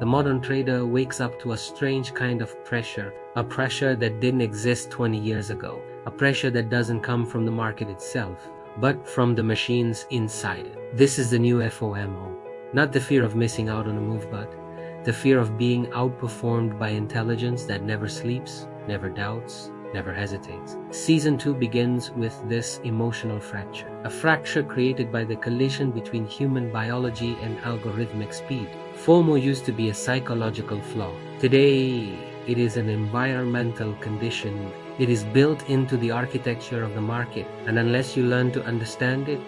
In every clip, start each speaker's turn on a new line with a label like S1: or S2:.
S1: The modern trader wakes up to a strange kind of pressure, a pressure that didn't exist 20 years ago, a pressure that doesn't come from the market itself, but from the machines inside it. This is the new FOMO, not the fear of missing out on a move, but the fear of being outperformed by intelligence that never sleeps, never doubts, never hesitates. Season 2 begins with this emotional fracture, a fracture created by the collision between human biology and algorithmic speed. FOMO used to be a psychological flaw. Today, it is an environmental condition. It is built into the architecture of the market, and unless you learn to understand it,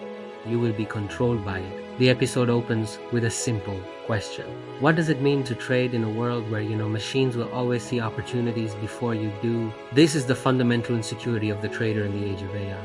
S1: you will be controlled by it. The episode opens with a simple question. What does it mean to trade in a world where, machines will always see opportunities before you do? This is the fundamental insecurity of the trader in the age of AI.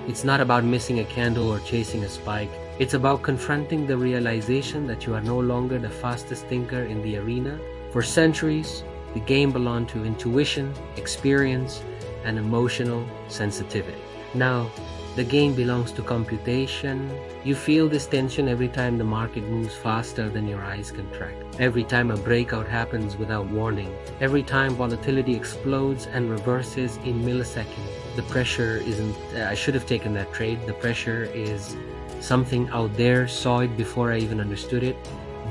S1: It's not about missing a candle or chasing a spike. It's about confronting the realization that you are no longer the fastest thinker in the arena. For centuries, the game belonged to intuition, experience, and emotional sensitivity. Now, the game belongs to computation. You feel this tension every time the market moves faster than your eyes can track. Every time a breakout happens without warning. Every time volatility explodes and reverses in milliseconds. The pressure isn't, I should have taken that trade. The pressure is something out there, saw it before I even understood it.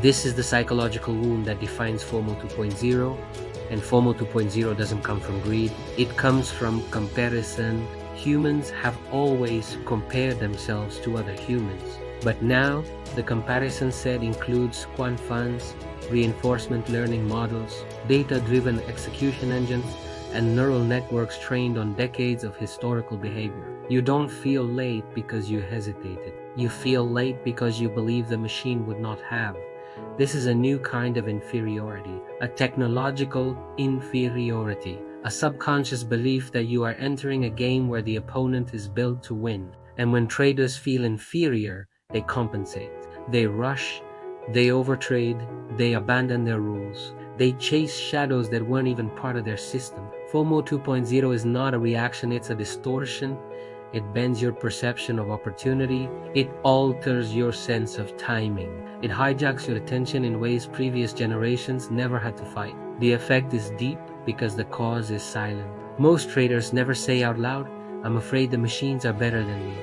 S1: This is the psychological wound that defines FOMO 2.0. And FOMO 2.0 doesn't come from greed. It comes from comparison. Humans have always compared themselves to other humans. But now, the comparison set includes quant funds, reinforcement learning models, data-driven execution engines, and neural networks trained on decades of historical behavior. You don't feel late because you hesitated. You feel late because you believe the machine would not have. This is a new kind of inferiority, a technological inferiority. A subconscious belief that you are entering a game where the opponent is built to win. And when traders feel inferior, they compensate. They rush, they overtrade, they abandon their rules. They chase shadows that weren't even part of their system. FOMO 2.0 is not a reaction, it's a distortion. It bends your perception of opportunity. It alters your sense of timing. It hijacks your attention in ways previous generations never had to fight. The effect is deep because the cause is silent. Most traders never say out loud, "I'm afraid the machines are better than me."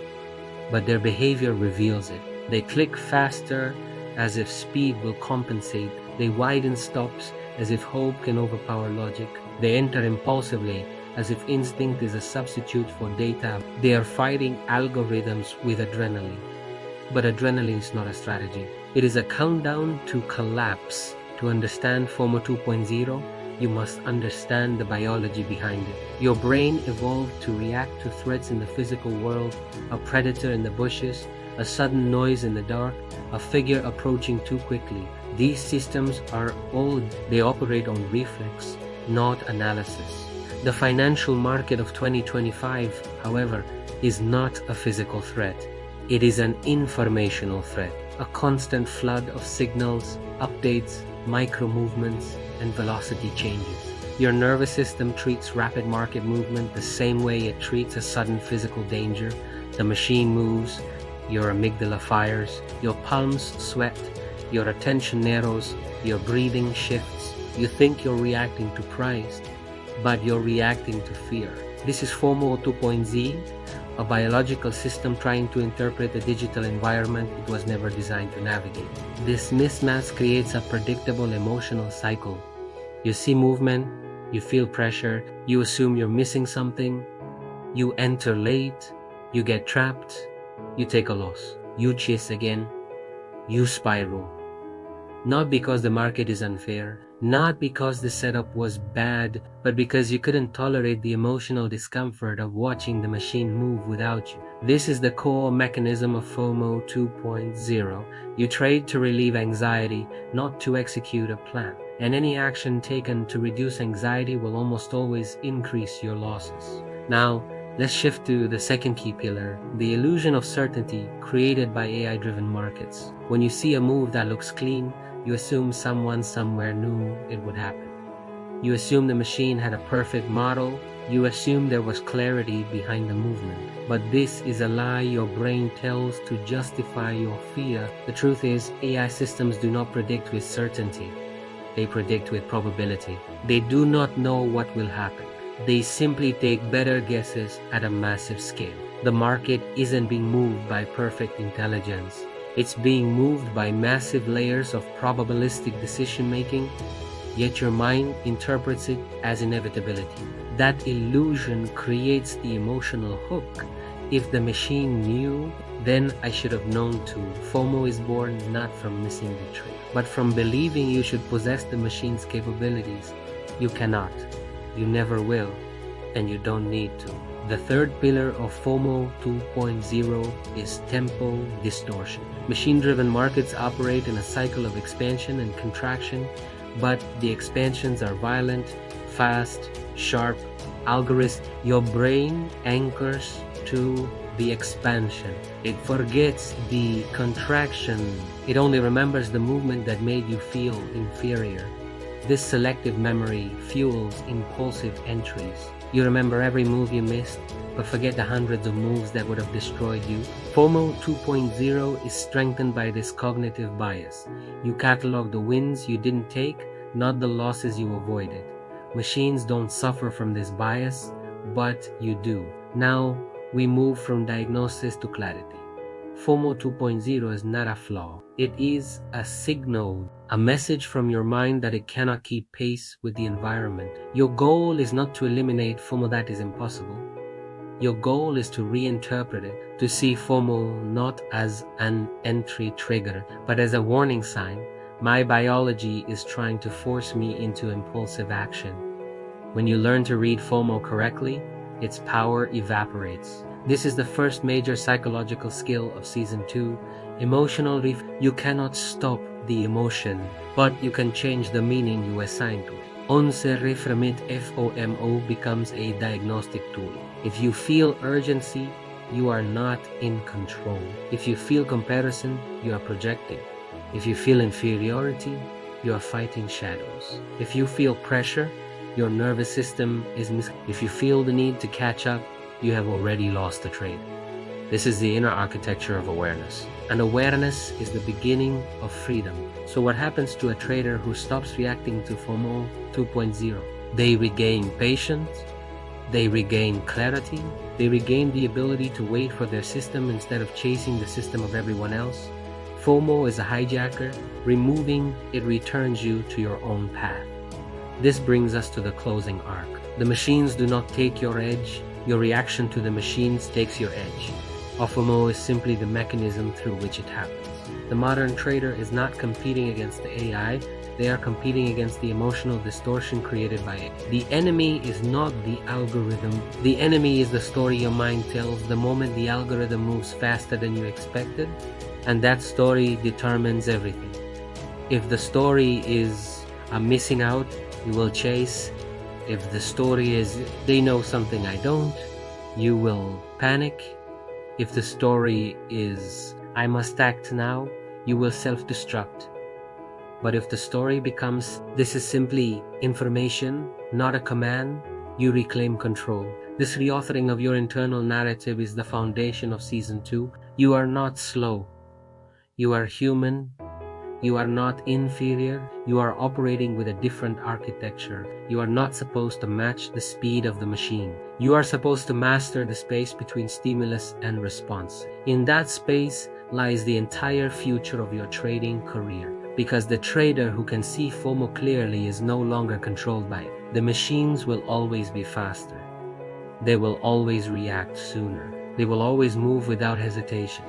S1: But their behavior reveals it. They click faster as if speed will compensate. They widen stops as if hope can overpower logic. They enter impulsively as if instinct is a substitute for data. They are fighting algorithms with adrenaline. But adrenaline is not a strategy. It is a countdown to collapse. To understand FOMO 2.0, you must understand the biology behind it. Your brain evolved to react to threats in the physical world, a predator in the bushes, a sudden noise in the dark, a figure approaching too quickly. These systems are old. They operate on reflex, not analysis. The financial market of 2025, however, is not a physical threat. It is an informational threat, a constant flood of signals, updates, micro movements, and velocity changes. Your nervous system treats rapid market movement the same way it treats a sudden physical danger. The machine moves, your amygdala fires, your palms sweat, your attention narrows, your breathing shifts. You think you're reacting to price, but you're reacting to fear. This is FOMO 2.0, a biological system trying to interpret a digital environment it was never designed to navigate. This mismatch creates a predictable emotional cycle. You see movement, you feel pressure, you assume you're missing something, you enter late, you get trapped, you take a loss, you chase again, you spiral. Not because the market is unfair, not because the setup was bad, but because you couldn't tolerate the emotional discomfort of watching the machine move without you. This is the core mechanism of FOMO 2.0. You trade to relieve anxiety, not to execute a plan. And any action taken to reduce anxiety will almost always increase your losses. Now, let's shift to the second key pillar, the illusion of certainty created by AI-driven markets. When you see a move that looks clean, you assume someone somewhere knew it would happen. You assume the machine had a perfect model. You assume there was clarity behind the movement. But this is a lie your brain tells to justify your fear. The truth is, AI systems do not predict with certainty. They predict with probability. They do not know what will happen. They simply take better guesses at a massive scale. The market isn't being moved by perfect intelligence. It's being moved by massive layers of probabilistic decision-making, yet your mind interprets it as inevitability. That illusion creates the emotional hook. If the machine knew, then I should have known too. FOMO is born not from missing the trade, but from believing you should possess the machine's capabilities. You cannot, you never will, and you don't need to. The third pillar of FOMO 2.0 is tempo distortion. Machine-driven markets operate in a cycle of expansion and contraction, but the expansions are violent, fast, sharp, algorithmic. Your brain anchors to the expansion. It forgets the contraction. It only remembers the movement that made you feel inferior. This selective memory fuels impulsive entries. You remember every move you missed, but forget the hundreds of moves that would have destroyed you. FOMO 2.0 is strengthened by this cognitive bias. You catalog the wins you didn't take, not the losses you avoided. Machines don't suffer from this bias, but you do. Now, we move from diagnosis to clarity. FOMO 2.0 is not a flaw. It is a signal, a message from your mind that it cannot keep pace with the environment. Your goal is not to eliminate FOMO, that is impossible. Your goal is to reinterpret it, to see FOMO not as an entry trigger, but as a warning sign. My biology is trying to force me into impulsive action. When you learn to read FOMO correctly, its power evaporates. This is the first major psychological skill of Season 2, emotional You cannot stop the emotion, but you can change the meaning you assign to it. Once reframit FOMO becomes a diagnostic tool. If you feel urgency, you are not in control. If you feel comparison, you are projecting. If you feel inferiority, you are fighting shadows. If you feel pressure, your nervous system is If you feel the need to catch up, you have already lost the trade. This is the inner architecture of awareness. And awareness is the beginning of freedom. So what happens to a trader who stops reacting to FOMO 2.0? They regain patience, they regain clarity, they regain the ability to wait for their system instead of chasing the system of everyone else. FOMO is a hijacker. Removing it returns you to your own path. This brings us to the closing arc. The machines do not take your edge. Your reaction to the machines takes your edge. FOMO is simply the mechanism through which it happens. The modern trader is not competing against the AI. They are competing against the emotional distortion created by it. The enemy is not the algorithm. The enemy is the story your mind tells the moment the algorithm moves faster than you expected, and that story determines everything. If the story is I'm missing out, you will chase. If the story is they know something I don't, you will panic. If the story is I must act now, you will self-destruct. But if the story becomes this is simply information, not a command, you reclaim control. This reauthoring of your internal narrative is the foundation of Season 2. You are not slow. You are human. You are not inferior. You are operating with a different architecture. You are not supposed to match the speed of the machine. You are supposed to master the space between stimulus and response. In that space lies the entire future of your trading career. Because the trader who can see FOMO clearly is no longer controlled by it. The machines will always be faster. They will always react sooner. They will always move without hesitation.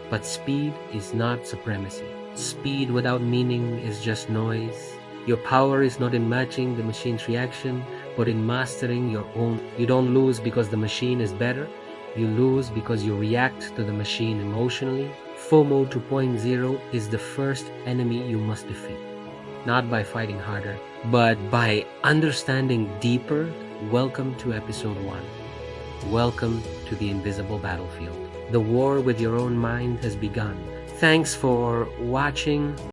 S1: But speed is not supremacy. Speed without meaning is just noise. Your power is not in matching the machine's reaction, but in mastering your own. You don't lose because the machine is better. You lose because you react to the machine emotionally. FOMO 2.0 is the first enemy you must defeat. Not by fighting harder, but by understanding deeper. Welcome to Episode 1. Welcome to the invisible battlefield. The war with your own mind has begun. Thanks for watching.